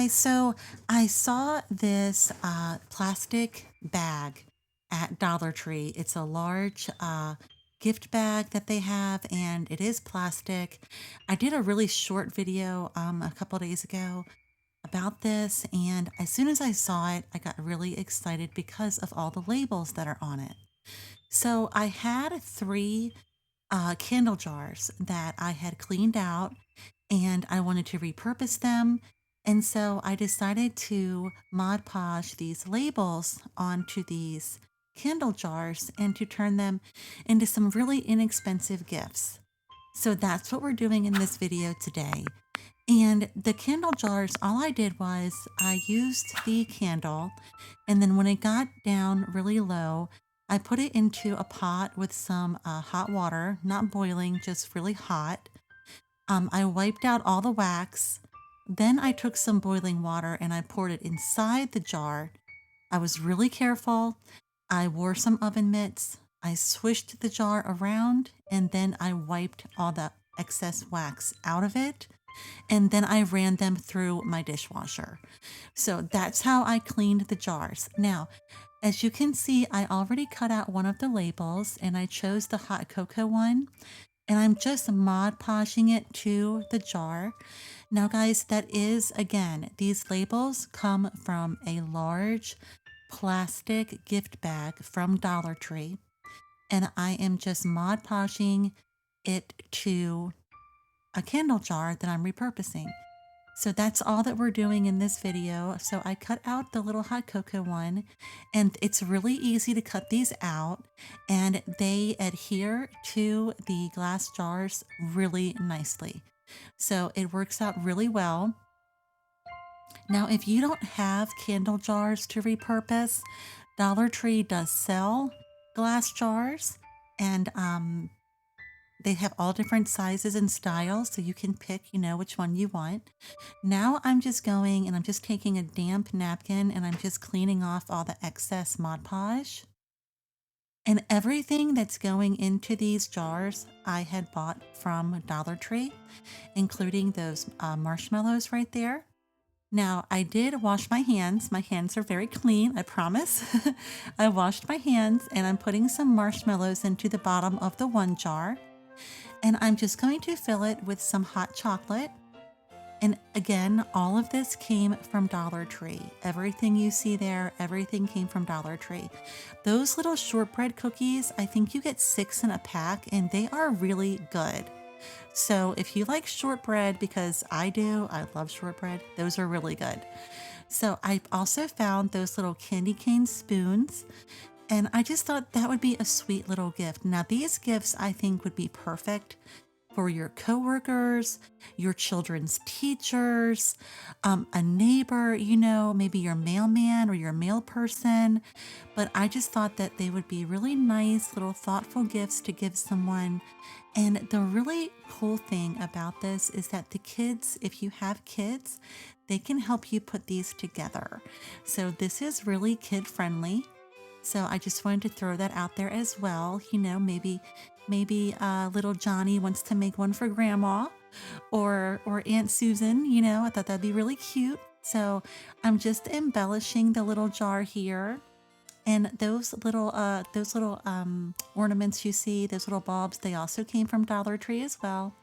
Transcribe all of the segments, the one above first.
guys, so I saw this plastic bag at Dollar Tree. It's a large gift bag that they have, and it is plastic. I did a really short video a couple days ago about this, and as soon as I saw it, I got really excited because of all the labels that are on it. So I had three candle jars that I had cleaned out and I wanted to repurpose them. And so I decided to Mod Podge these labels onto these candle jars and to turn them into some really inexpensive gifts. So that's what we're doing in this video today. And the candle jars, all I did was I used the candle, and then when it got down really low, I put it into a pot with some hot water, not boiling, just really hot. I wiped out all the wax. Then I took some boiling water and I poured it inside the jar. I was really careful. I wore some oven mitts. I swished the jar around and then I wiped all the excess wax out of it. And then I ran them through my dishwasher. So that's how I cleaned the jars. Now, as you can see, I already cut out one of the labels and I chose the hot cocoa one, and I'm just Mod Podging it to the jar. Now guys, that is, again, these labels come from a large plastic gift bag from Dollar Tree, and I am just Mod Podging it to a candle jar that I'm repurposing. So that's all that we're doing in this video. So I cut out the little hot cocoa one, and it's really easy to cut these out, and they adhere to the glass jars really nicely. So it works out really well. Now, if you don't have candle jars to repurpose, Dollar Tree does sell glass jars, and they have all different sizes and styles, so you can pick, which one you want. Now I'm just going and I'm just taking a damp napkin and I'm just cleaning off all the excess Mod Podge. And everything that's going into these jars I had bought from Dollar Tree, including those marshmallows right there. Now, I did wash my hands. My hands are very clean, I promise. I washed my hands and I'm putting some marshmallows into the bottom of the one jar. And I'm just going to fill it with some hot chocolate. And again, all of this came from Dollar Tree. Everything you see there, everything came from Dollar Tree. Those little shortbread cookies, I think you get 6 in a pack, and they are really good. So if you like shortbread, because I do, I love shortbread, those are really good. So I also found those little candy cane spoons, and I just thought that would be a sweet little gift. Now, these gifts I think would be perfect for your coworkers, your children's teachers, a neighbor, maybe your mailman or your mail person. But I just thought that they would be really nice, little thoughtful gifts to give someone. And the really cool thing about this is that the kids, if you have kids, they can help you put these together. So this is really kid friendly. So I just wanted to throw that out there as well. Maybe little Johnny wants to make one for grandma or Aunt Susan, I thought that'd be really cute. So I'm just embellishing the little jar here. And those little ornaments you see, those little bulbs, they also came from Dollar Tree as well.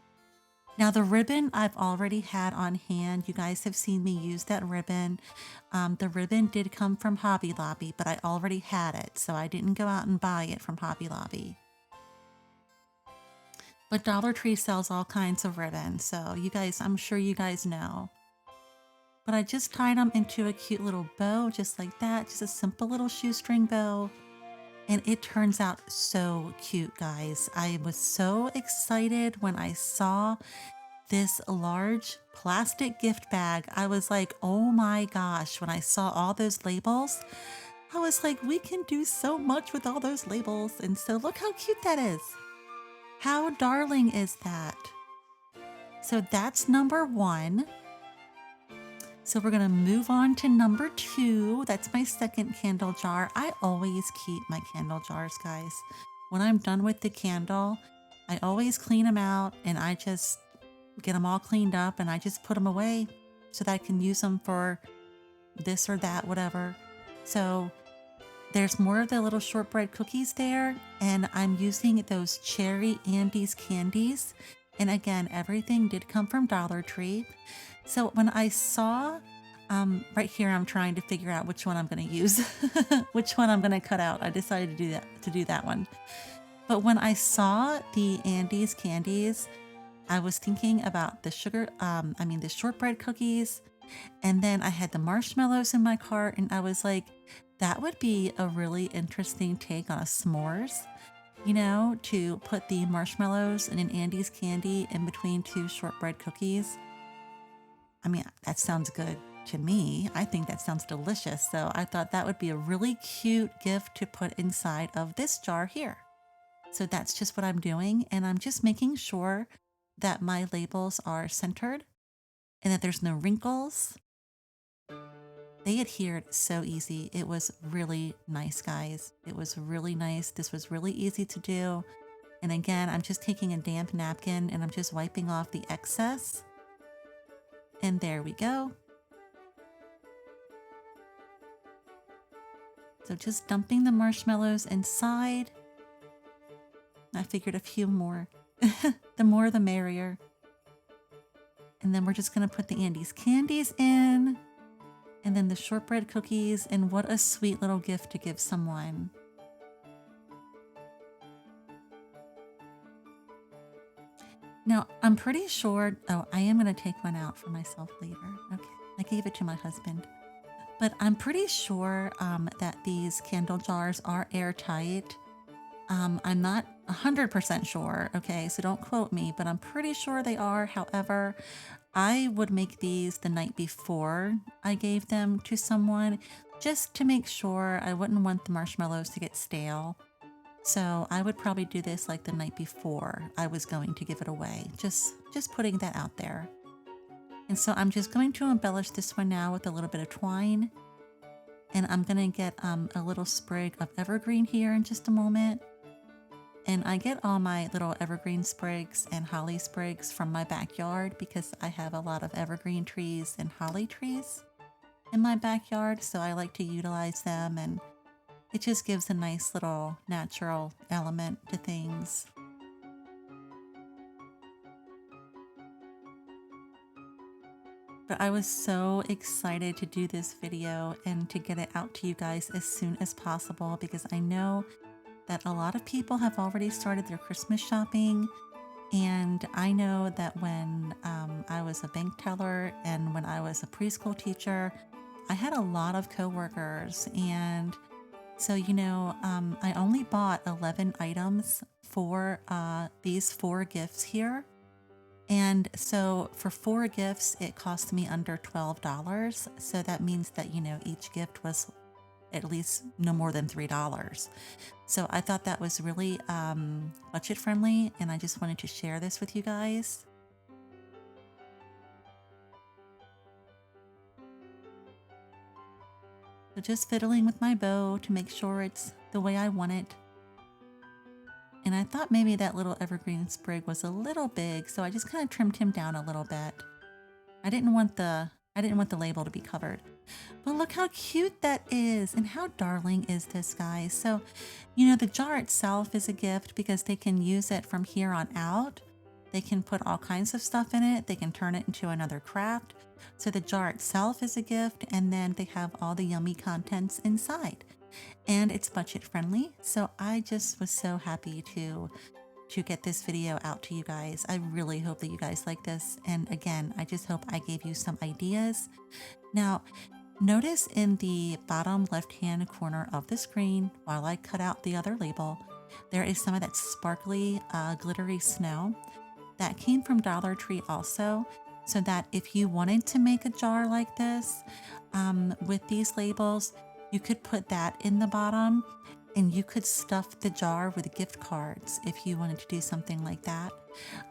Now the ribbon I've already had on hand. You guys have seen me use that ribbon. The ribbon did come from Hobby Lobby, but I already had it, so I didn't go out and buy it from Hobby Lobby. But Dollar Tree sells all kinds of ribbon, so I'm sure you guys know. But I just tied them into a cute little bow, just like that, just a simple little shoestring bow. And it turns out so cute, guys. I was so excited when I saw this large plastic gift bag. I was like, oh my gosh, when I saw all those labels, I was like, we can do so much with all those labels. And so look how cute that is. How darling is that? So that's number 1. So we're gonna move on to number 2. That's my second candle jar. I always keep my candle jars, guys. When I'm done with the candle, I always clean them out and I just get them all cleaned up and I just put them away. so that I can use them for this or that, whatever. So there's more of the little shortbread cookies there, and I'm using those cherry Andes candies. And again, everything did come from Dollar Tree. So when I saw, right here, I'm trying to figure out which one I'm going to use, which one I'm going to cut out. I decided to do that one. But when I saw the Andes candies, I was thinking about the the shortbread cookies, and then I had the marshmallows in my cart, and I was like, that would be a really interesting take on a s'mores, to put the marshmallows and an Andes candy in between two shortbread cookies. I mean, that sounds good to me. I think that sounds delicious. So I thought that would be a really cute gift to put inside of this jar here. So that's just what I'm doing. And I'm just making sure that my labels are centered and that there's no wrinkles. They adhered so easy. It was really nice, guys. It was really nice. This was really easy to do. And again, I'm just taking a damp napkin and I'm just wiping off the excess. And there we go. So just dumping the marshmallows inside. I figured a few more. The more the merrier. And then we're just going to put the Andes candies in. And then the shortbread cookies. And what a sweet little gift to give someone. Now, I'm pretty sure, oh, I am going to take one out for myself later. Okay, I gave it to my husband. But I'm pretty sure that these candle jars are airtight. I'm not 100% sure, okay, so don't quote me, but I'm pretty sure they are. However, I would make these the night before I gave them to someone just to make sure. I wouldn't want the marshmallows to get stale. So I would probably do this like the night before I was going to give it away. Just putting that out there. And so I'm just going to embellish this one now with a little bit of twine. And I'm going to get a little sprig of evergreen here in just a moment. And I get all my little evergreen sprigs and holly sprigs from my backyard because I have a lot of evergreen trees and holly trees in my backyard. So I like to utilize them, and it just gives a nice little natural element to things. But I was so excited to do this video and to get it out to you guys as soon as possible because I know that a lot of people have already started their Christmas shopping. And I know that when I was a bank teller and when I was a preschool teacher, I had a lot of coworkers. And so, I only bought 11 items for these 4 gifts here. And so for 4 gifts, it cost me under $12. So that means that, each gift was at least no more than $3. So I thought that was really budget friendly, and I just wanted to share this with you guys. So just fiddling with my bow to make sure it's the way I want it. And I thought maybe that little evergreen sprig was a little big, so I just kind of trimmed him down a little bit. I didn't want the label to be covered. But look how cute that is, and how darling is this, guys. So, the jar itself is a gift because they can use it from here on out. They can put all kinds of stuff in it. They can turn it into another craft. So the jar itself is a gift, and then they have all the yummy contents inside. And it's budget friendly. So I just was so happy to get this video out to you guys. I really hope that you guys like this. And again, I just hope I gave you some ideas. Now, notice in the bottom left-hand corner of the screen, while I cut out the other label, there is some of that sparkly, glittery snow. That came from Dollar Tree also, so that if you wanted to make a jar like this with these labels, you could put that in the bottom, and you could stuff the jar with gift cards if you wanted to do something like that.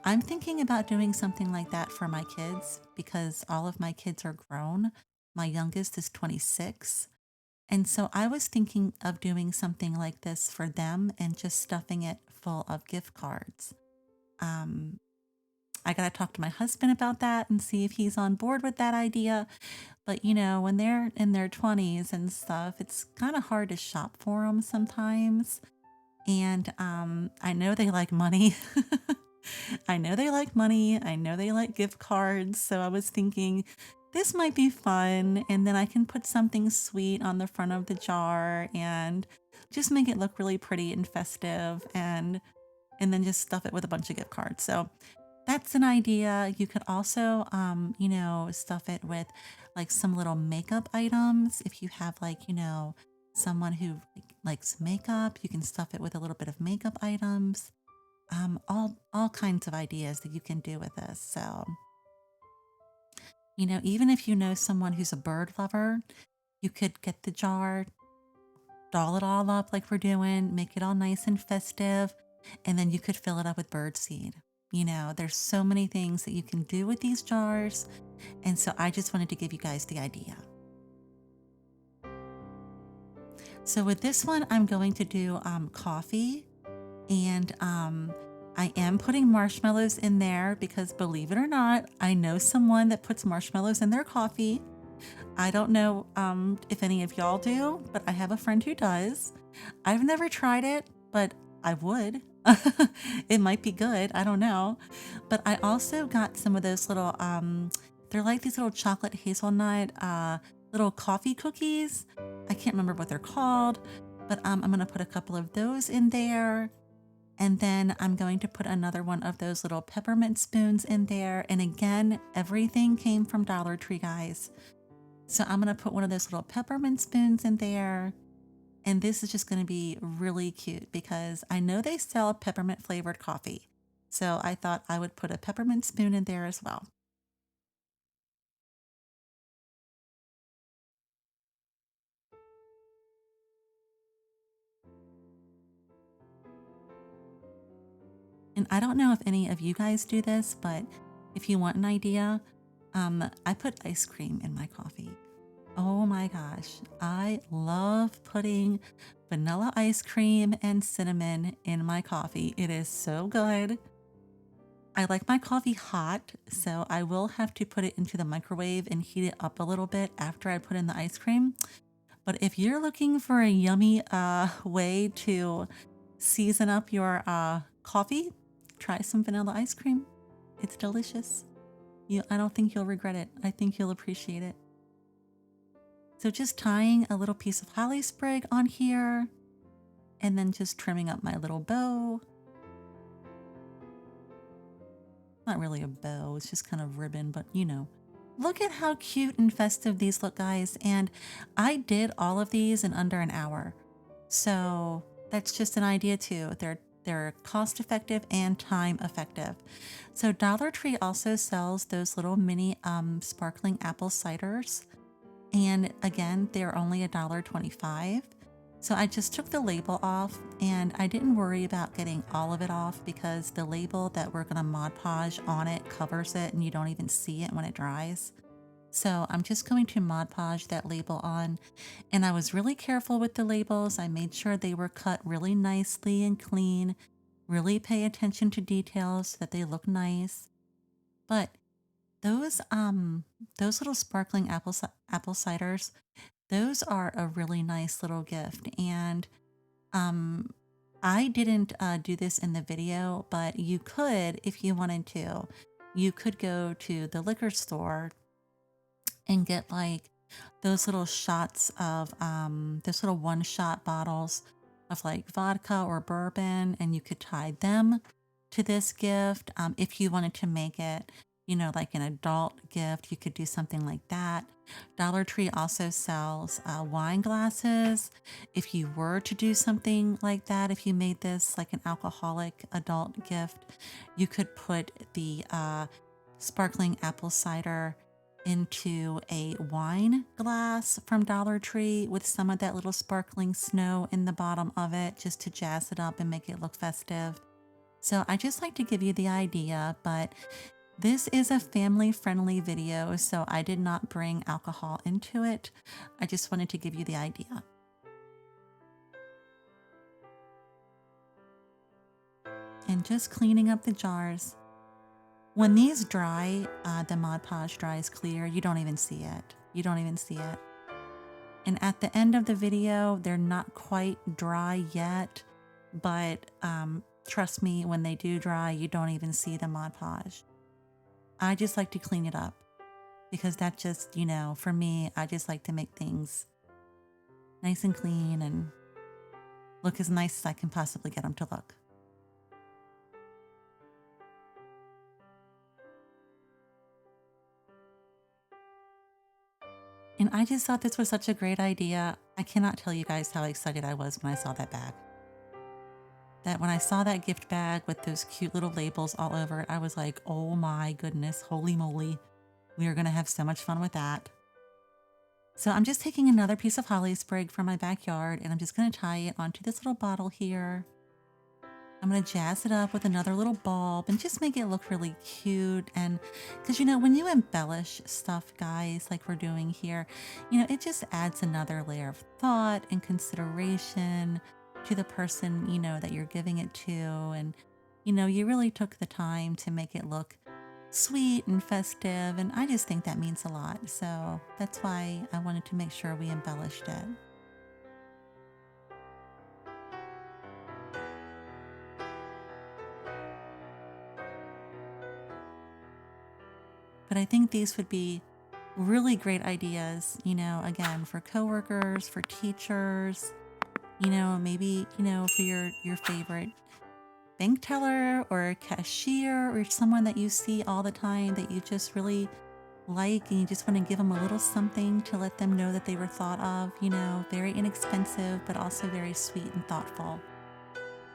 I'm thinking about doing something like that for my kids because all of my kids are grown. My youngest is 26. And so I was thinking of doing something like this for them and just stuffing it full of gift cards. I got to talk to my husband about that and see if he's on board with that idea. But when they're in their 20s and stuff, it's kind of hard to shop for them sometimes. And I know they like money. I know they like money. I know they like gift cards. So I was thinking this might be fun. And then I can put something sweet on the front of the jar and just make it look really pretty and festive, and then just stuff it with a bunch of gift cards. So that's an idea. You could also, stuff it with like some little makeup items. If you have like, someone who likes makeup, you can stuff it with a little bit of makeup items. All kinds of ideas that you can do with this. So, even if you know someone who's a bird lover, you could get the jar, doll it all up like we're doing, make it all nice and festive, and then you could fill it up with bird seed. There's so many things that you can do with these jars. And so I just wanted to give you guys the idea. So with this one, I'm going to do coffee, and I am putting marshmallows in there because, believe it or not, I know someone that puts marshmallows in their coffee. I don't know if any of y'all do, but I have a friend who does. I've never tried it, but I would. It might be good. I don't know. But I also got some of those little, they're like these little chocolate hazelnut little coffee cookies. I can't remember what they're called, but I'm going to put a couple of those in there. And then I'm going to put another one of those little peppermint spoons in there. And again, everything came from Dollar Tree, guys. So I'm going to put one of those little peppermint spoons in there. And this is just going to be really cute because I know they sell peppermint flavored coffee. So I thought I would put a peppermint spoon in there as well. And I don't know if any of you guys do this, but if you want an idea, I put ice cream in my coffee. Oh my gosh, I love putting vanilla ice cream and cinnamon in my coffee. It is so good. I like my coffee hot, so I will have to put it into the microwave and heat it up a little bit after I put in the ice cream. But if you're looking for a yummy way to season up your coffee, try some vanilla ice cream. It's delicious. I don't think you'll regret it. I think you'll appreciate it. So just tying a little piece of holly sprig on here and then just trimming up my little bow. Not really a bow, it's just kind of ribbon, but Look at how cute and festive these look, guys. And I did all of these in under an hour. So that's just an idea too. They're cost effective and time effective. So Dollar Tree also sells those little mini sparkling apple ciders. And again, they're only $1.25. So I just took the label off and I didn't worry about getting all of it off because the label that we're going to Mod Podge on it covers it and you don't even see it when it dries. So I'm just going to Mod Podge that label on, and I was really careful with the labels. I made sure they were cut really nicely and clean, really pay attention to details so that they look nice. But those little sparkling apple ciders, those are a really nice little gift. And um, I didn't do this in the video, but you could, if you wanted to, you could go to the liquor store and get like those little shots of those little one shot bottles of like vodka or bourbon, and you could tie them to this gift. If you wanted to make it, like an adult gift, you could do something like that. Dollar Tree also sells wine glasses. If you were to do something like that, if you made this like an alcoholic adult gift, you could put the sparkling apple cider into a wine glass from Dollar Tree with some of that little sparkling snow in the bottom of it just to jazz it up and make it look festive. So I just like to give you the idea, but this is a family-friendly video, so I did not bring alcohol into it. I just wanted to give you the idea. And just cleaning up the jars. When these dry, the Mod Podge dries clear, you don't even see it. You don't even see it. And at the end of the video, they're not quite dry yet, but trust me, when they do dry, you don't even see the Mod Podge. I just like to clean it up because that just, you know, for me, I just like to make things nice and clean and look as nice as I can possibly get them to look. And I just thought this was such a great idea. I cannot tell you guys how excited I was when I saw that bag. When I saw that gift bag with those cute little labels all over it, I was like, oh my goodness, holy moly. We are going to have so much fun with that. So I'm just taking another piece of holly sprig from my backyard and I'm just going to tie it onto this little bottle here. I'm going to jazz it up with another little bulb and just make it look really cute. And because, you know, when you embellish stuff, guys, like we're doing here, you know, it just adds another layer of thought and consideration to the person, you know, that you're giving it to. And, you know, you really took the time to make it look sweet and festive. And I just think that means a lot. So that's why I wanted to make sure we embellished it. But I think these would be really great ideas, you know, again, for coworkers, for teachers, you know, maybe, you know, for your favorite bank teller or cashier or someone that you see all the time that you just really like and you just want to give them a little something to let them know that they were thought of, you know, very inexpensive, but also very sweet and thoughtful.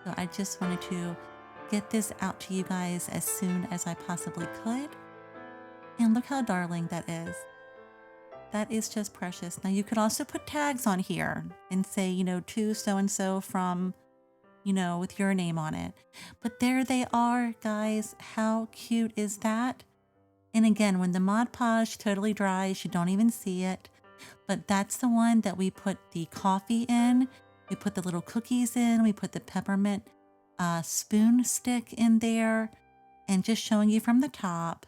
So I just wanted to get this out to you guys as soon as I possibly could. And look how darling that is. That is just precious. Now you could also put tags on here and say, you know, to so-and-so from, you know, with your name on it. But there they are, guys. How cute is that? And again, when the Mod Podge totally dries, you don't even see it. But that's the one that we put the coffee in. We put the little cookies in. We put the peppermint spoon stick in there. And just showing you from the top,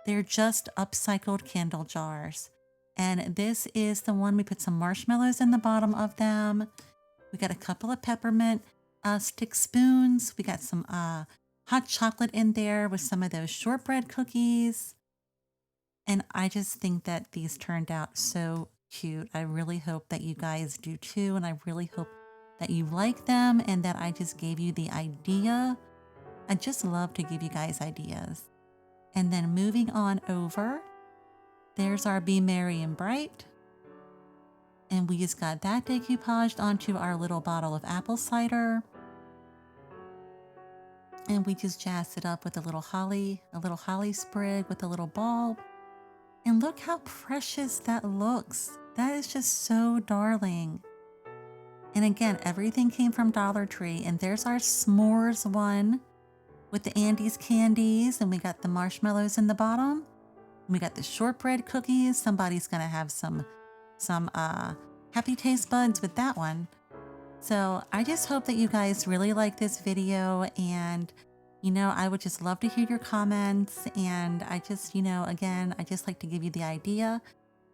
they're just upcycled candle jars. And this is the one we put some marshmallows in the bottom of them. We got a couple of peppermint stick spoons. We got some hot chocolate in there with some of those shortbread cookies. And I just think that these turned out so cute. I really hope that you guys do too. And I really hope that you like them and that I just gave you the idea. I just love to give you guys ideas. And then moving on over, there's our Be Merry and Bright. And we just got that decoupaged onto our little bottle of apple cider. And we just jazzed it up with a little holly sprig with a little bulb. And look how precious that looks. That is just so darling. And again, everything came from Dollar Tree. And there's our s'mores one with the Andes candies, and we got the marshmallows in the bottom. We got the shortbread cookies. Somebody's gonna have some happy taste buds with that one. So I just hope that you guys really like this video, and you know, I would just love to hear your comments. And I just, you know, again, I just like to give you the idea.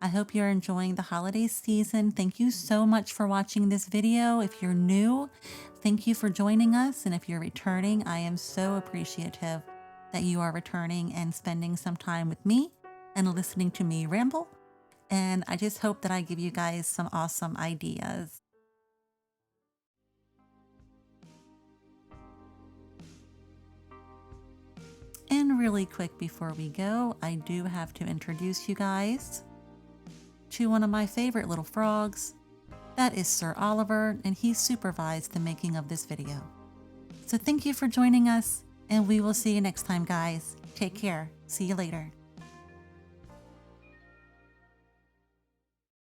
I hope you're enjoying the holiday season. Thank you so much for watching this video. If you're new, thank you for joining us. And if you're returning, I am so appreciative that you are returning and spending some time with me and listening to me ramble. And I just hope that I give you guys some awesome ideas. And really quick before we go, I do have to introduce you guys to one of my favorite little frogs. That is Sir Oliver, and he supervised the making of this video. So thank you for joining us, and we will see you next time, guys. Take care. See you later.